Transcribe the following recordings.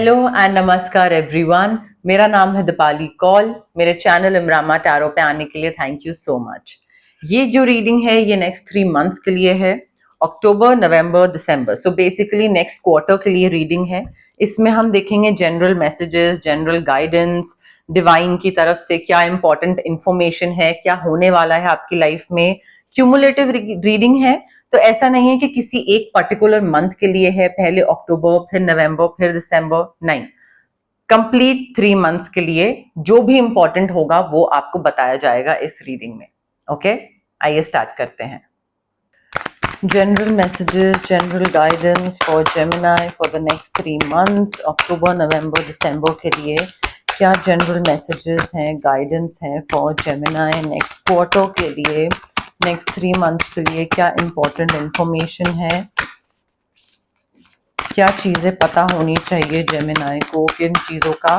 Hello and नमस्कार everyone. मेरा नाम है दीपाली कौल। मेरे चैनल इमरामा टैरो पे आने के लिए थैंक यू सो मच। ये जो रीडिंग है ये नेक्स्ट 3 मंथ्स के लिए है, अक्टूबर, नवंबर, दिसंबर। सो बेसिकली नेक्स्ट क्वार्टर के लिए रीडिंग है। इसमें हम देखेंगे general messages, general guidance, divine की तरफ से क्या इंपॉर्टेंट इंफॉर्मेशन है, क्या होने वाला है आपकी लाइफ में। क्यूमुलेटिव रीडिंग है, तो ऐसा नहीं है कि किसी एक पर्टिकुलर मंथ के लिए है, पहले अक्टूबर फिर नवंबर फिर दिसंबर, नहीं, कंप्लीट 3 मंथ्स के लिए जो भी इंपॉर्टेंट होगा वो आपको बताया जाएगा इस रीडिंग में। ओके, आइए स्टार्ट करते हैं। General messages, general guidance for Gemini for the next 3 months, अक्टूबर, नवंबर, दिसंबर के लिए क्या जनरल मैसेजेस हैं, गाइडेंस हैं फॉर जेमिनी नेक्स्ट क्वार्टर के लिए, नेक्स्ट 3 मंथ्स के लिए क्या इंपॉर्टेंट इंफॉर्मेशन है, क्या चीजें पता होनी चाहिए जेमिनी को, किन चीजों का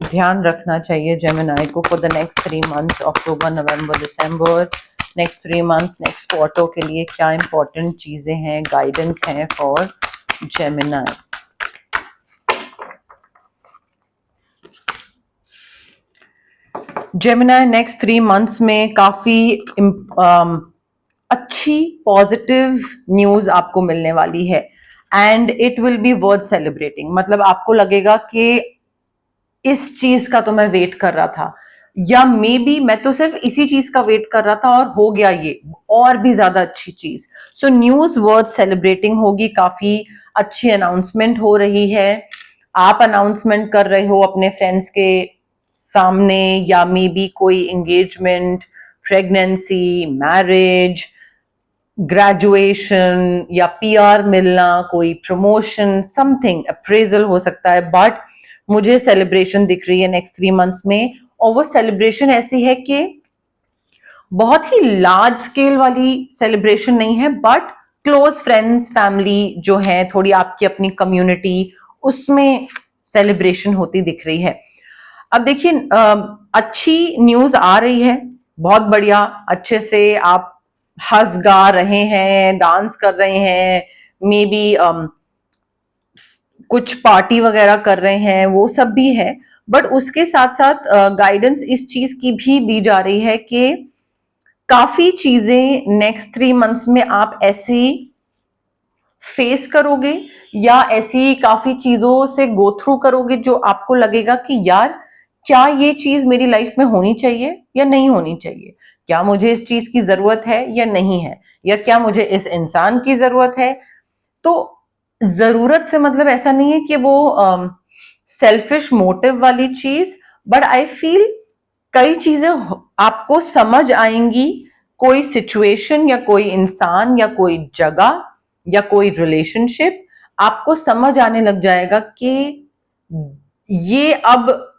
ध्यान रखना चाहिए जेमिनी को फॉर द नेक्स्ट 3 मंथ्स, अक्टूबर, नवंबर, दिसंबर, नेक्स्ट 3 मंथ्स, नेक्स्ट क्वार्टर के लिए क्या इंपॉर्टेंट चीजें हैं, गाइडेंस हैं for Gemini. Gemini next 3 months में काफी अच्छी पॉजिटिव न्यूज आपको मिलने वाली है and it will be worth celebrating. मतलब आपको लगेगा कि इस चीज का तो मैं वेट कर रहा था, या मे बी मैं तो सिर्फ इसी चीज का वेट कर रहा था और हो गया ये और भी ज्यादा अच्छी चीज। सो न्यूज वर्थ सेलिब्रेटिंग होगी, काफी अच्छी अनाउंसमेंट हो रही है। आप अनाउंसमेंट कर रहे हो अपने फ्रेंड्स के सामने, या मे बी कोई एंगेजमेंट, प्रेगनेंसी, मैरिज, ग्रेजुएशन या पीआर मिलना, कोई प्रमोशन, समथिंग, अप्रेजल हो सकता है। बट मुझे सेलिब्रेशन दिख रही है नेक्स्ट 3 मंथ्स में, और वो सेलिब्रेशन ऐसी है कि बहुत ही लार्ज स्केल वाली सेलिब्रेशन नहीं है, बट क्लोज फ्रेंड्स, फैमिली जो है, थोड़ी आपकी अपनी कम्युनिटी, उसमें सेलिब्रेशन होती दिख रही है। अब देखिए, अच्छी न्यूज आ रही है, बहुत बढ़िया, अच्छे से आप हंस गा रहे हैं, डांस कर रहे हैं, मे बी कुछ पार्टी वगैरह कर रहे हैं, वो सब भी है। बट उसके साथ साथ गाइडेंस इस चीज की भी दी जा रही है कि काफी चीजें नेक्स्ट 3 मंथ्स में आप ऐसी फेस करोगे, या ऐसी काफी चीजों से गो थ्रू करोगे जो आपको लगेगा कि यार, क्या ये चीज मेरी लाइफ में होनी चाहिए या नहीं होनी चाहिए, क्या मुझे इस चीज की जरूरत है या नहीं है, या क्या मुझे इस इंसान की जरूरत है। तो जरूरत से मतलब ऐसा नहीं है कि वो सेल्फिश मोटिव वाली चीज, बट आई फील कई चीजें आपको समझ आएंगी। कोई सिचुएशन या कोई इंसान या कोई जगह या कोई रिलेशनशिप आपको समझ आने लग जाएगा कि ये अब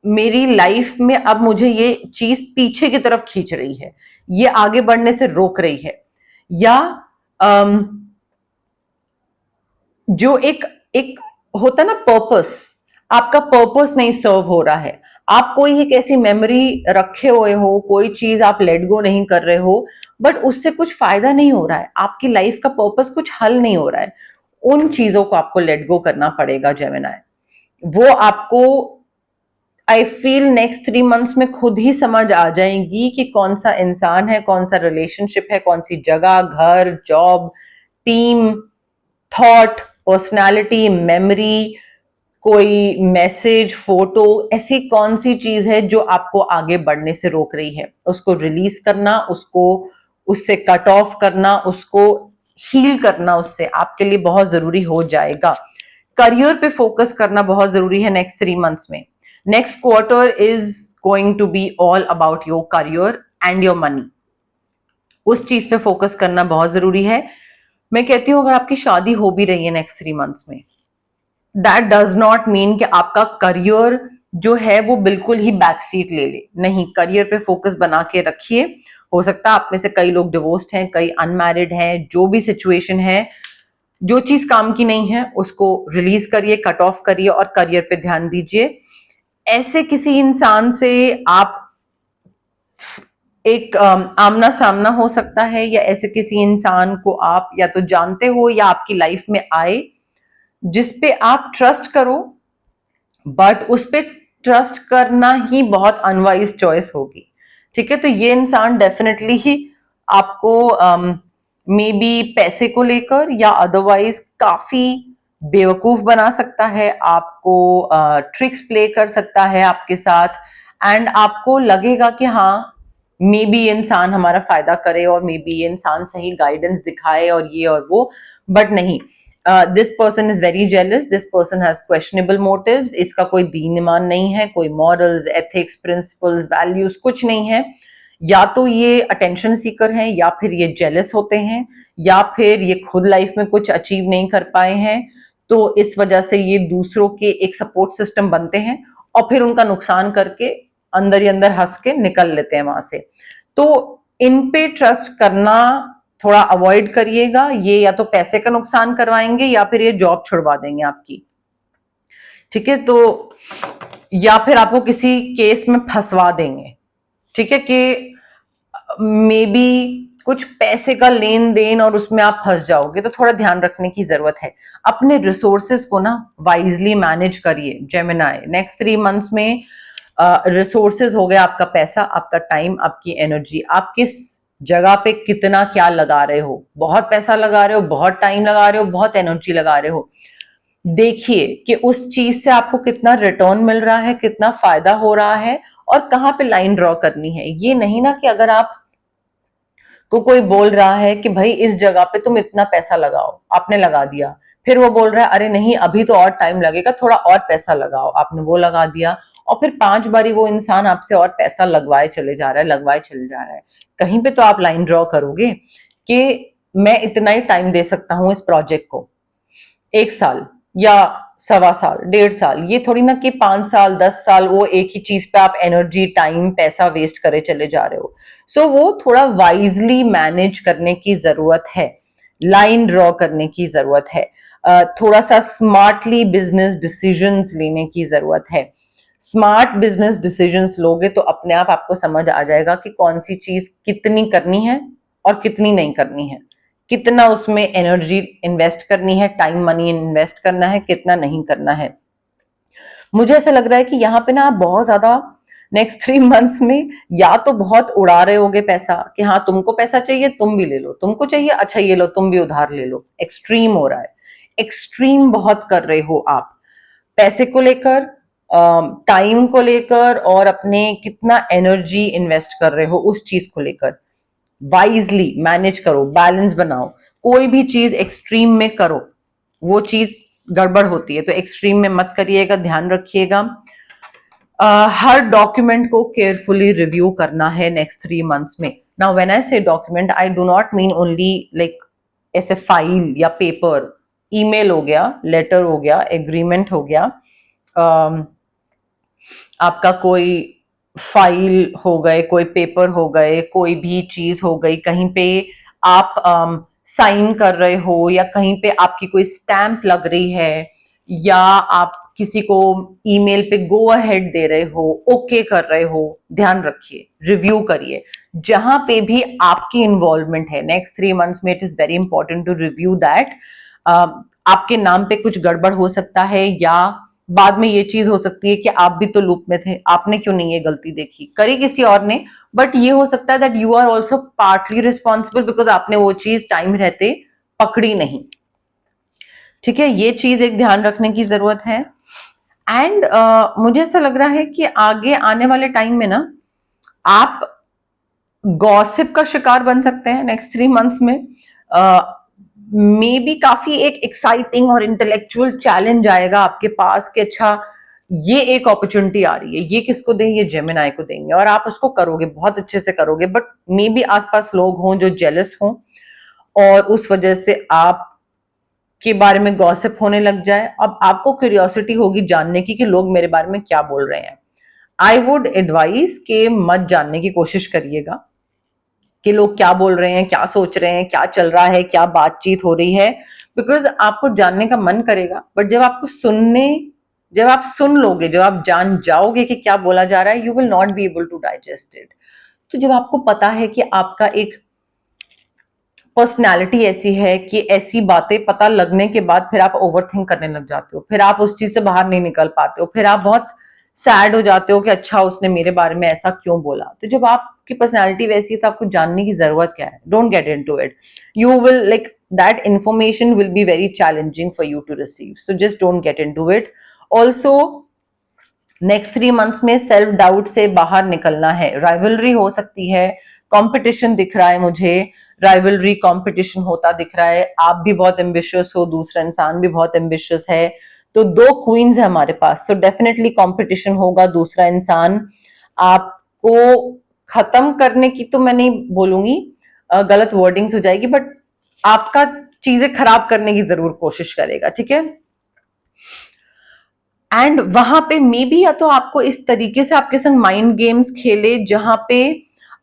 मेरी लाइफ में, अब मुझे ये चीज पीछे की तरफ खींच रही है, ये आगे बढ़ने से रोक रही है, या जो एक एक होता ना पर्पस, आपका पर्पस नहीं सर्व हो रहा है, आप कोई एक ऐसी मेमोरी रखे हुए हो, कोई चीज आप लेट गो नहीं कर रहे हो, बट उससे कुछ फायदा नहीं हो रहा है, आपकी लाइफ का पर्पस कुछ हल नहीं हो रहा है, उन चीजों को आपको लेट गो करना पड़ेगा जेमिनी। वो आपको आई फील नेक्स्ट 3 मंथ्स में खुद ही समझ आ जाएंगी कि कौन सा इंसान है, कौन सा रिलेशनशिप है, कौन सी जगह, घर, job, team, thought, personality, memory, कोई मैसेज, फोटो, ऐसी कौन सी चीज है जो आपको आगे बढ़ने से रोक रही है। उसको रिलीज करना, उसको उससे कट ऑफ करना, उसको हील करना, उससे आपके लिए बहुत जरूरी हो जाएगा। करियर पे फोकस करना बहुत जरूरी है नेक्स्ट 3 मंथ्स में। Next quarter is going to be all about your career and your money. उस चीज पे फोकस करना बहुत जरूरी है। मैं कहती हूं, अगर आपकी शादी हो भी रही है नेक्स्ट 3 मंथ्स में, दैट डज नॉट मीन कि आपका करियर जो है वो बिल्कुल ही बैक सीट ले ले। नहीं, करियर पे फोकस बना के रखिए। हो सकता है आप में से कई लोग डिवोर्स्ड हैं, कई अनमैरिड हैं, जो भी सिचुएशन है, जो चीज काम की नहीं है उसको रिलीज करिए, कट ऑफ करिए और करियर पे ध्यान दीजिए। ऐसे किसी इंसान से आप एक आमना सामना हो सकता है, या ऐसे किसी इंसान को आप या तो जानते हो या आपकी लाइफ में आए, जिस पे आप ट्रस्ट करो, बट उस पे ट्रस्ट करना ही बहुत अनवाइज चॉइस होगी। ठीक है, तो ये इंसान डेफिनेटली ही आपको मे बी पैसे को लेकर या अदरवाइज काफी बेवकूफ बना सकता है, आपको ट्रिक्स प्ले कर सकता है आपके साथ, एंड आपको लगेगा कि हाँ मे बी ये इंसान हमारा फायदा करे और मे बी ये इंसान सही गाइडेंस दिखाए और ये और वो, बट नहीं। This person is very jealous, this person has questionable motives, इसका कोई दीन ईमान नहीं है, कोई मॉरल्स, एथिक्स, प्रिंसिपल्स, वैल्यूज कुछ नहीं है। या तो ये अटेंशन सीकर हैं, या फिर ये जेलस होते हैं, या फिर ये खुद लाइफ में कुछ अचीव नहीं कर पाए हैं, तो इस वजह से ये दूसरों के एक सपोर्ट सिस्टम बनते हैं और फिर उनका नुकसान करके अंदर ही अंदर हंस के निकल लेते हैं वहां से। तो इन पे ट्रस्ट करना थोड़ा अवॉइड करिएगा, ये या तो पैसे का नुकसान करवाएंगे या फिर ये जॉब छुड़वा देंगे आपकी। ठीक है, तो या फिर आपको किसी केस में फंसवा देंगे। ठीक है, कि मे बी कुछ पैसे का लेन देन और उसमें आप फंस जाओगे, तो थोड़ा ध्यान रखने की जरूरत है। अपने रिसोर्सेस को ना वाइजली मैनेज करिए जेमिनाई। नेक्स्ट 3 मंथ्स में रिसोर्सेज हो गया, आपका पैसा, आपका टाइम, आपकी एनर्जी, आप किस जगह पे कितना क्या लगा रहे हो। बहुत पैसा लगा रहे हो, बहुत टाइम लगा रहे हो, बहुत एनर्जी लगा रहे हो, देखिए कि उस चीज से आपको कितना रिटर्न मिल रहा है, कितना फायदा हो रहा है, और कहाँ पे लाइन ड्रॉ करनी है। ये नहीं ना कि अगर आप को कोई बोल रहा है कि भाई इस जगह पे तुम इतना पैसा लगाओ, आपने लगा दिया, फिर वो बोल रहा है अरे नहीं अभी तो और टाइम लगेगा, थोड़ा और पैसा लगाओ, आपने वो लगा दिया, और फिर 5 बारी वो इंसान आपसे और पैसा लगवाए चले जा रहा है, लगवाए चले जा रहा है। कहीं पे तो आप लाइन ड्रॉ करोगे कि मैं इतना ही टाइम दे सकता हूं इस प्रोजेक्ट को, 1 साल या 1.25 साल, 1.5 साल, ये थोड़ी ना कि 5 साल 10 साल वो एक ही चीज पे आप एनर्जी, टाइम, पैसा वेस्ट करे चले जा रहे हो। सो वो थोड़ा वाइजली मैनेज करने की जरूरत है, लाइन ड्रॉ करने की जरूरत है, थोड़ा सा स्मार्टली बिजनेस डिसीजंस लेने की जरूरत है। स्मार्ट बिजनेस डिसीजंस लोगे तो अपने आप आपको समझ आ जाएगा कि कौन सी चीज कितनी करनी है और कितनी नहीं करनी है, कितना उसमें एनर्जी इन्वेस्ट करनी है, टाइम मनी इन्वेस्ट करना है, कितना नहीं करना है। मुझे ऐसा लग रहा है कि यहाँ पे ना आप बहुत ज्यादा नेक्स्ट 3 मंथ्स में या तो बहुत उड़ा रहे होगे पैसा कि हाँ तुमको पैसा चाहिए तुम भी ले लो, तुमको चाहिए अच्छा ये लो तुम भी उधार ले लो। एक्सट्रीम हो रहा है, एक्सट्रीम बहुत कर रहे हो आप पैसे को लेकर, टाइम को लेकर, और अपने कितना एनर्जी इन्वेस्ट कर रहे हो उस चीज को लेकर। वाइजली मैनेज करो, बैलेंस बनाओ, कोई भी चीज एक्सट्रीम में करो वो चीज गड़बड़ होती है, तो एक्सट्रीम में मत करिएगा, ध्यान रखिएगा। हर डॉक्यूमेंट को केयरफुली रिव्यू करना है नेक्स्ट 3 मंथ्स में। नाउ व्हेन आई से document I do not mean only like ऐसे फाइल या पेपर, ईमेल हो गया, लेटर हो गया, एग्रीमेंट हो गया, आपका कोई फाइल हो गए, कोई पेपर हो गए, कोई भी चीज हो गई, कहीं पे आप साइन कर रहे हो, या कहीं पे आपकी कोई स्टैंप लग रही है, या आप किसी को ईमेल पे गो अहेड दे रहे हो, ओके कर रहे हो, ध्यान रखिए, रिव्यू करिए। जहां पे भी आपकी इन्वॉल्वमेंट है नेक्स्ट 3 मंथ्स में, it is very important to review that. आपके नाम पे कुछ गड़बड़ हो सकता है, या बाद में ये चीज हो सकती है कि आप भी तो लूप में थे, आपने क्यों नहीं ये गलती देखी, करी किसी और ने, बट ये हो सकता है that you are also partly responsible because आपने वो चीज टाइम रहते पकड़ी नहीं। ठीक है, ये चीज एक ध्यान रखने की जरूरत है। एंड मुझे ऐसा लग रहा है कि आगे आने वाले टाइम में ना आप गॉसिप का शिकार बन सकते हैं नेक्स्ट 3 मंथ्स में। मे बी काफी एक एक्साइटिंग और इंटेलेक्चुअल चैलेंज आएगा आपके पास कि अच्छा ये एक अपॉर्चुनिटी आ रही है, ये किसको देंगे, ये जेमिनाई को देंगे, और आप उसको करोगे, बहुत अच्छे से करोगे, बट मे बी आसपास लोग हों जो जेलस हों और उस वजह से आप के बारे में गॉसिप होने लग जाए। अब आपको क्यूरियोसिटी होगी जानने की कि लोग मेरे बारे में क्या बोल रहे हैं। आई वुड एडवाइज के मत जानने की कोशिश करिएगा कि लोग क्या बोल रहे हैं, क्या सोच रहे हैं, क्या चल रहा है, क्या बातचीत हो रही है, बिकॉज आपको जानने का मन करेगा, बट जब आप सुन लोगे, जब आप जान जाओगे कि क्या बोला जा रहा है, you will not be able to digest it. तो जब आपको पता है कि आपका एक पर्सनालिटी ऐसी है कि ऐसी बातें पता लगने के बाद फिर आप ओवरथिंक करने लग जाते हो, फिर आप उस चीज से बाहर नहीं निकल पाते हो, फिर आप बहुत सैड हो जाते हो कि अच्छा उसने मेरे बारे में ऐसा क्यों बोला। तो जब आपकी पर्सनालिटी वैसी है तो आपको जानने की जरूरत क्या है? Don't get into it. You will like that information will be very challenging for you to receive, so just don't get into it. Also next 3 months में सेल्फ डाउट से बाहर निकलना है। राइवलरी हो सकती है, कंपटीशन दिख रहा है मुझे, राइवलरी कंपटीशन होता दिख रहा है। आप भी बहुत एम्बिशियस हो, दूसरा इंसान भी बहुत एम्बिशियस है, तो 2 क्वींस है हमारे पास, तो डेफिनेटली कंपटीशन होगा। दूसरा इंसान आपको खत्म करने की तो मैं नहीं बोलूंगी, गलत वर्डिंग्स हो जाएगी, बट आपका चीजें खराब करने की जरूर कोशिश करेगा, ठीक है। एंड वहां पे मे बी या तो आपको इस तरीके से आपके संग माइंड गेम्स खेले जहां पे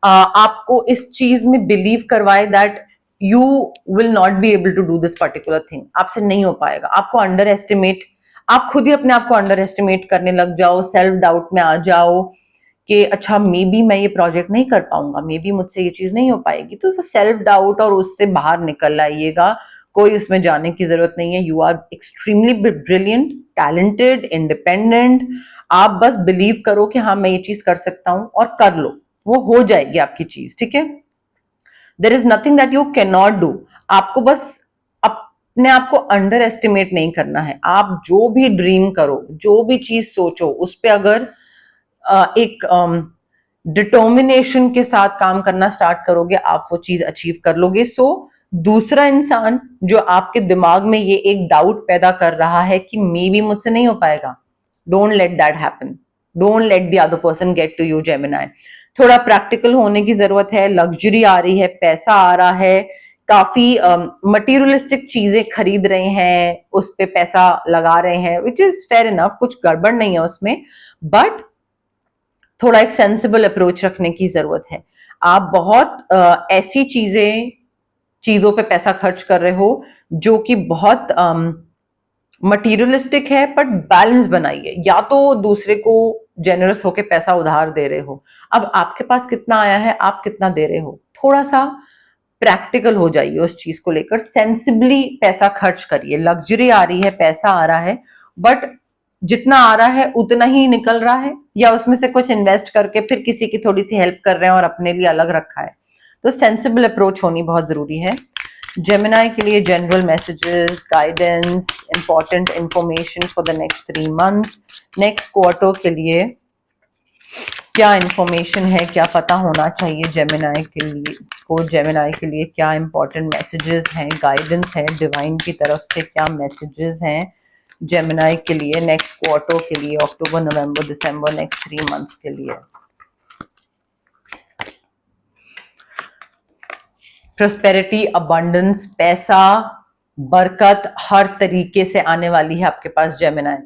आपको इस चीज में बिलीव करवाए that you will not be able to do this particular thing, आपसे नहीं हो पाएगा, आपको अंडर एस्टिमेट, आप खुद ही अपने आप को अंडर एस्टिमेट करने लग जाओ, सेल्फ डाउट में आ जाओ कि अच्छा मे बी मैं ये प्रोजेक्ट नहीं कर पाऊंगा, मे बी मुझसे ये चीज नहीं हो पाएगी। तो सेल्फ डाउट और उससे बाहर निकल आइएगा, कोई उसमें जाने की जरूरत नहीं है। You are extremely brilliant, talented, independent. आप बस बिलीव करो कि हाँ मैं ये चीज कर सकता हूं और कर लो, वो हो जाएगी आपकी चीज, ठीक है। There is nothing that you can not do. आपको बस अपने आप को अंडर एस्टिमेट नहीं करना है। आप जो भी ड्रीम करो, जो भी चीज सोचो, उस पर अगर एक डिटर्मिनेशन के साथ काम करना स्टार्ट करोगे, आप वो चीज अचीव कर लोगे। सो दूसरा इंसान जो आपके दिमाग में ये एक डाउट पैदा कर रहा है कि मे बी मुझसे नहीं हो पाएगा, don't let that happen, don't let the other person get to you Gemini. थोड़ा प्रैक्टिकल होने की जरूरत है। लग्जरी आ रही है, पैसा आ रहा है, काफी मटीरियलिस्टिक चीजें खरीद रहे हैं, उस पे पैसा लगा रहे हैं, विच इज फेयर इनफ, कुछ गड़बड़ नहीं है उसमें, बट थोड़ा एक सेंसिबल अप्रोच रखने की जरूरत है। आप बहुत ऐसी चीजों पे पैसा खर्च कर रहे हो जो कि बहुत मटीरियलिस्टिक है, बट बैलेंस बनाइए। या तो दूसरे को जेनरस होके पैसा उधार दे रहे हो, अब आपके पास कितना आया है, आप कितना दे रहे हो, थोड़ा सा प्रैक्टिकल हो जाइए उस चीज को लेकर, सेंसिबली पैसा खर्च करिए। लग्जरी आ रही है, पैसा आ रहा है, बट जितना आ रहा है उतना ही निकल रहा है, या उसमें से कुछ इन्वेस्ट करके फिर किसी की थोड़ी सी हेल्प कर रहे हैं और अपने लिए अलग रखा है। तो सेंसिबल अप्रोच होनी बहुत जरूरी है। जेमिनाई के लिए general messages, guidance, important information for the next 3 months. Next quarter के लिए क्या इंफॉर्मेशन है, क्या पता होना चाहिए जेमिनाई के लिए को, जेमिनाई के लिए क्या इंपॉर्टेंट मैसेजेस हैं, गाइडेंस है डिवाइन की तरफ से, क्या मैसेजेस हैं जेमिनाई के लिए नेक्स्ट क्वार्टर के लिए, अक्टूबर, नवंबर, दिसंबर, नेक्स्ट 3 मंथ्स के लिए। प्रोस्पेरिटी, अबंडेंस, पैसा, बरकत हर तरीके से आने वाली है आपके पास जेमिनाई।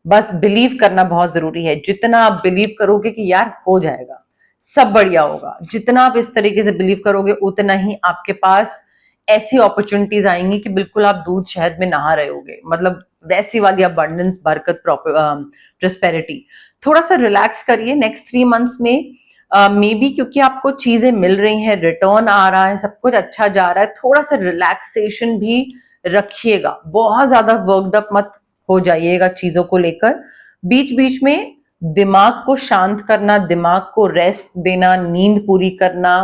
बस बिलीव करना बहुत जरूरी है। जितना आप बिलीव करोगे कि यार हो जाएगा, सब बढ़िया होगा, जितना आप इस तरीके से बिलीव करोगे उतना ही आपके पास ऐसी अपॉर्चुनिटीज आएंगी कि बिल्कुल आप दूध शहद में नहा रहे होगे, मतलब वैसी वाली अबंडेंस, बरकत, प्रोस्पेरिटी। थोड़ा सा रिलैक्स करिए नेक्स्ट 3 मंथ्स में, मे बी क्योंकि आपको चीजें मिल रही हैं, रिटर्न आ रहा है, सब कुछ अच्छा जा रहा है, थोड़ा सा रिलैक्सेशन भी रखिएगा। बहुत ज्यादा वर्कड अप मत हो जाइएगा चीजों को लेकर। बीच बीच में दिमाग को शांत करना, दिमाग को रेस्ट देना, नींद पूरी करना,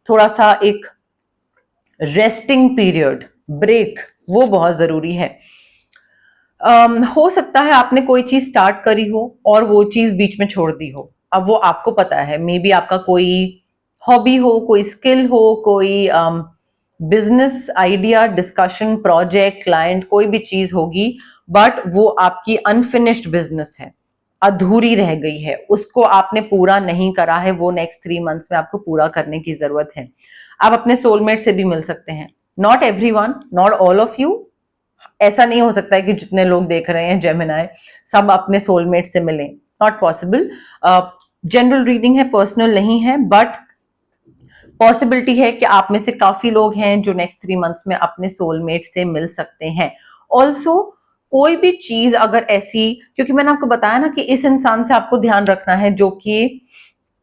थोड़ा सा एक रेस्टिंग पीरियड, ब्रेक, वो बहुत जरूरी है। हो सकता है आपने कोई चीज स्टार्ट करी हो और वो चीज बीच में छोड़ दी हो, अब वो आपको पता है, मे बी आपका कोई हॉबी हो, कोई स्किल हो, कोई business idea, discussion, project, client, कोई भी चीज होगी, बट वो आपकी अनफिनिश्ड बिजनेस है, अधूरी रह गई है, उसको आपने पूरा नहीं करा है, वो नेक्स्ट 3 मंथ्स में आपको पूरा करने की जरूरत है। आप अपने सोलमेट से भी मिल सकते हैं। Not everyone, not all of you, ऐसा नहीं हो सकता है कि जितने लोग देख रहे हैं जेमिनाई सब अपने सोलमेट से मिलें, नॉट पॉसिबल। जनरल रीडिंग है, पर्सनल नहीं है, बट पॉसिबिलिटी है कि आप में से काफी लोग हैं जो नेक्स्ट 3 मंथ्स में अपने सोलमेट से मिल सकते हैं। ऑल्सो कोई भी चीज अगर ऐसी, क्योंकि मैंने आपको बताया ना कि इस इंसान से आपको ध्यान रखना है जो कि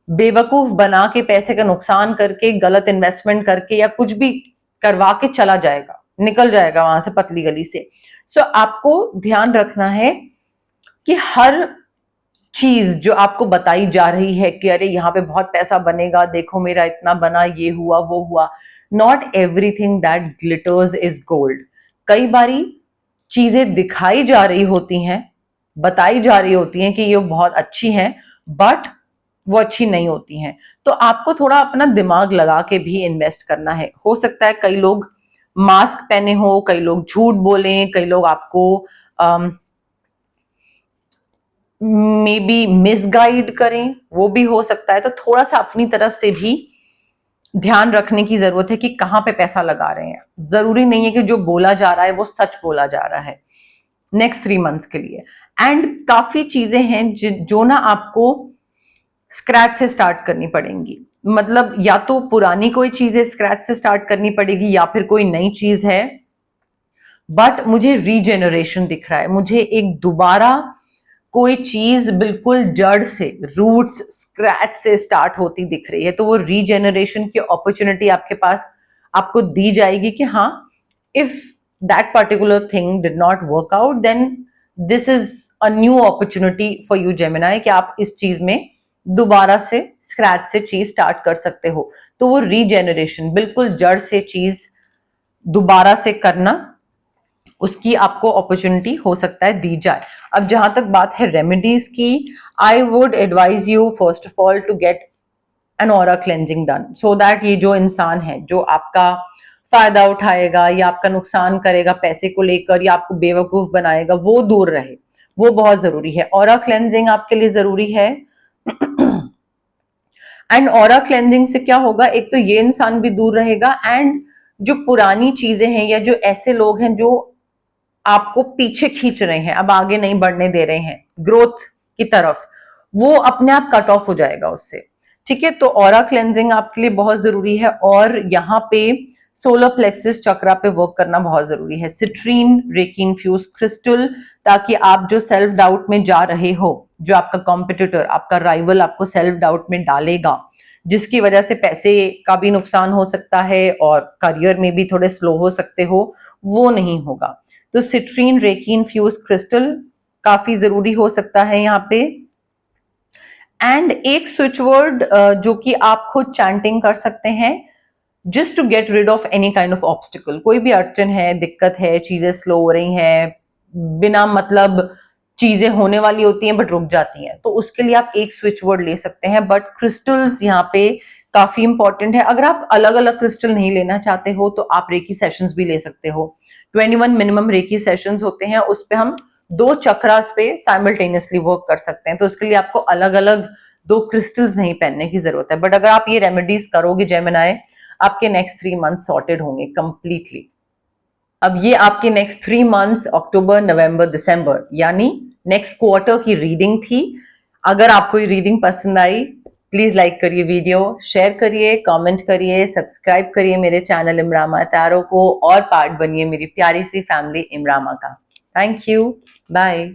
बेवकूफ बना के, पैसे का नुकसान करके, गलत इन्वेस्टमेंट करके या कुछ भी करवा के चला जाएगा, निकल जाएगा वहां से पतली गली से। सो आपको ध्यान रखना है कि हर चीज जो आपको बताई जा रही है कि अरे यहाँ पे बहुत पैसा बनेगा, देखो मेरा इतना बना, ये हुआ वो हुआ, not everything that glitters is gold. कई बारी चीजें दिखाई जा रही होती हैं, बताई जा रही होती हैं कि ये बहुत अच्छी हैं, बट वो अच्छी नहीं होती हैं। तो आपको थोड़ा अपना दिमाग लगा के भी इन्वेस्ट करना है। हो सकता है कई लोग मास्क पहने हो, कई लोग झूठ बोलें, कई लोग आपको मे बी मिसगाइड करें, वो भी हो सकता है। तो थोड़ा सा अपनी तरफ से भी ध्यान रखने की जरूरत है कि कहाँ पे पैसा लगा रहे हैं। जरूरी नहीं है कि जो बोला जा रहा है वो सच बोला जा रहा है नेक्स्ट 3 मंथ्स के लिए। एंड काफी चीजें हैं जो ना आपको स्क्रैच से स्टार्ट करनी पड़ेंगी। मतलब या तो पुरानी कोई चीजें स्क्रैच से स्टार्ट करनी पड़ेगी या फिर कोई नई चीज है, बट मुझे रीजेनरेशन दिख रहा है। मुझे एक दोबारा कोई चीज बिल्कुल जड़ से, रूट्स, स्क्रैच से स्टार्ट होती दिख रही है। तो वो रीजेनरेशन की अपॉर्चुनिटी आपके पास आपको दी जाएगी कि हाँ, if that particular thing did not work out, then this is a new opportunity for you Gemini कि आप इस चीज में दोबारा से स्क्रैच से चीज स्टार्ट कर सकते हो। तो वो रीजेनरेशन, बिल्कुल जड़ से चीज दोबारा से करना, उसकी आपको अपॉर्चुनिटी हो सकता है दी जाए। अब जहां तक बात है रेमेडीज की, I would advise you first of all to get an aura cleansing done, so that ये जो इंसान है जो आपका फायदा उठाएगा या आपका नुकसान करेगा पैसे को लेकर या आपको बेवकूफ बनाएगा, वो दूर रहे। वो बहुत जरूरी है। ऑरा क्लेंजिंग आपके लिए जरूरी है। एंड ऑरा क्लेंजिंग से क्या होगा, एक तो ये इंसान भी दूर रहेगा, एंड जो पुरानी चीजें हैं या जो ऐसे लोग हैं जो आपको पीछे खींच रहे हैं, अब आगे नहीं बढ़ने दे रहे हैं ग्रोथ की तरफ, वो अपने आप कट ऑफ हो जाएगा उससे। ठीक है, तो ऑरा क्लेंजिंग आपके लिए बहुत जरूरी है। और यहाँ पे सोलर प्लेक्सिस चक्रा पे वर्क करना बहुत जरूरी है। सिट्रीन रेकी इन्फ्यूज क्रिस्टल, ताकि आप जो सेल्फ डाउट में जा रहे हो, जो आपका कॉम्पिटिटर, आपका राइवल आपको सेल्फ डाउट में डालेगा, जिसकी वजह से पैसे का भी नुकसान हो सकता है और करियर में भी थोड़े स्लो हो सकते हो, वो नहीं होगा। तो सिट्रीन रेकी इन्फ्यूज क्रिस्टल काफी जरूरी हो सकता है यहाँ पे। एंड एक स्विच वर्ड जो कि आप खुद चैंटिंग कर सकते हैं, just to get rid of any kind of obstacle. कोई भी अड़चन है, दिक्कत है, चीजें स्लो हो रही हैं, बिना मतलब चीजें होने वाली होती हैं बट रुक जाती हैं, तो उसके लिए आप एक स्विच वर्ड ले सकते हैं। बट क्रिस्टल्स यहाँ पे काफी इंपॉर्टेंट है। अगर आप अलग अलग क्रिस्टल नहीं लेना चाहते हो तो आप रेकी सेशंस भी ले सकते हो। 21 मिनिमम रेकी सेशंस होते हैं, उस पे हम 2 चक्रास पे साइमल्टेनियसली वर्क कर सकते हैं। तो उसके लिए आपको अलग अलग 2 क्रिस्टल्स नहीं पहनने की जरूरत है। बट अगर आप ये रेमेडीज करोगे जेमिनाई, आपके नेक्स्ट 3 मंथ सॉर्टेड होंगे कंप्लीटली। अब ये आपके नेक्स्ट 3 मंथ्स अक्टूबर, नवंबर, दिसंबर यानी नेक्स्ट क्वार्टर की रीडिंग थी। अगर आपको ये रीडिंग पसंद आई, प्लीज लाइक करिए वीडियो, शेयर करिए, कमेंट करिए, सब्सक्राइब करिए मेरे चैनल इमरामा टैरो को और पार्ट बनिए मेरी प्यारी सी फैमिली इमरामा का। Thank you, bye.